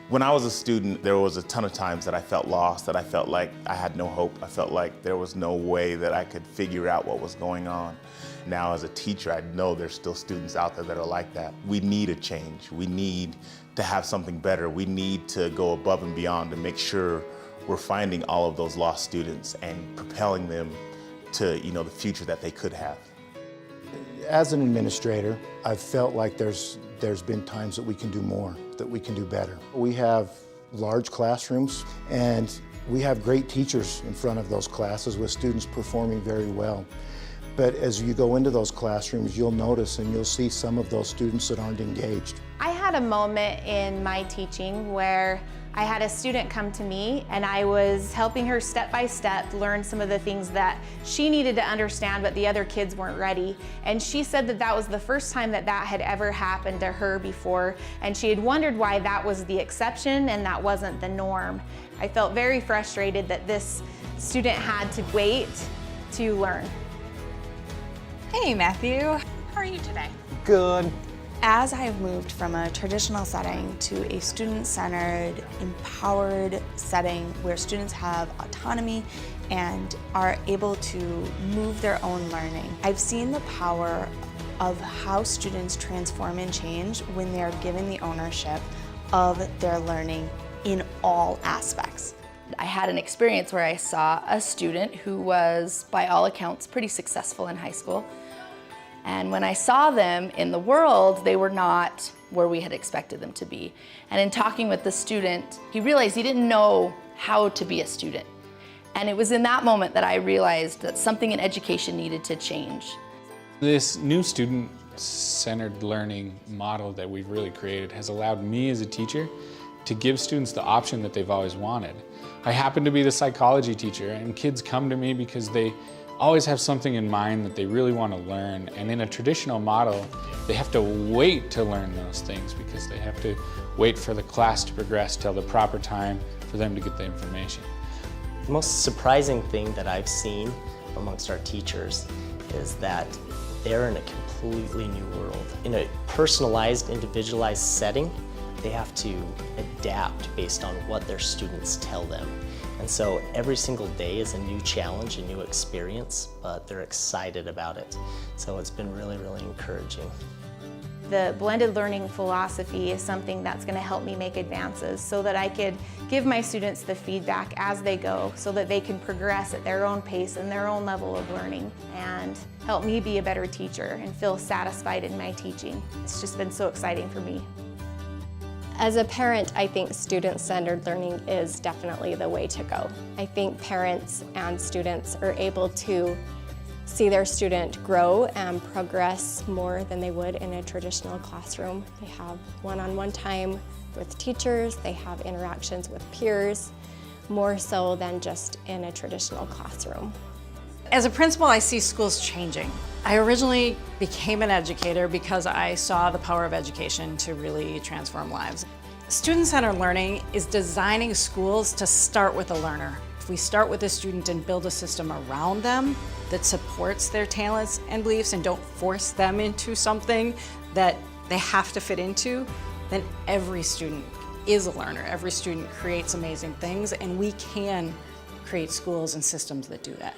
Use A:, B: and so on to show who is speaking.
A: When I was a student, there was a ton of times that I felt lost, that I felt like I had no hope. I felt like there was no way that I could figure out what was going on. Now as a teacher, I know there's still students out there that are like that. We need a change. We need to have something better. We need to go above and beyond to make sure we're finding all of those lost students and propelling them to, the future that they could have.
B: As an administrator, I've felt like there's been times that we can do more, that we can do better. We have large classrooms and we have great teachers in front of those classes with students performing very well. But as you go into those classrooms, you'll notice and you'll see some of those students that aren't engaged.
C: I had a moment in my teaching where I had a student come to me and I was helping her step by step learn some of the things that she needed to understand, but the other kids weren't ready. And she said that that was the first time that that had ever happened to her before, and she had wondered why that was the exception and that wasn't the norm. I felt very frustrated that this student had to wait to learn.
D: Hey Matthew, how are you today?
E: Good.
D: As I've moved from a traditional setting to a student-centered, empowered setting where students have autonomy and are able to move their own learning, I've seen the power of how students transform and change when they are given the ownership of their learning in all aspects.
F: I had an experience where I saw a student who was, by all accounts, pretty successful in high school. And when I saw them in the world, they were not where we had expected them to be. And in talking with the student, he realized he didn't know how to be a student. And it was in that moment that I realized that something in education needed to change.
G: This new student-centered learning model that we've really created has allowed me as a teacher to give students the option that they've always wanted. I happen to be the psychology teacher, and kids come to me because they always have something in mind that they really want to learn. And in a traditional model, they have to wait to learn those things because they have to wait for the class to progress till the proper time for them to get the information.
E: The most surprising thing that I've seen amongst our teachers is that they're in a completely new world. In a personalized, individualized setting, they have to adapt based on what their students tell them. And so every single day is a new challenge, a new experience, but they're excited about it. So it's been really, really encouraging.
C: The blended learning philosophy is something that's going to help me make advances so that I could give my students the feedback as they go so that they can progress at their own pace and their own level of learning and help me be a better teacher and feel satisfied in my teaching. It's just been so exciting for me.
H: As a parent, I think student-centered learning is definitely the way to go. I think parents and students are able to see their student grow and progress more than they would in a traditional classroom. They have one-on-one time with teachers, they have interactions with peers, more so than just in a traditional classroom.
I: As a principal, I see schools changing. I originally became an educator because I saw the power of education to really transform lives. Student-centered learning is designing schools to start with a learner. If we start with a student and build a system around them that supports their talents and beliefs and don't force them into something that they have to fit into, then every student is a learner. Every student creates amazing things, and we can create schools and systems that do that.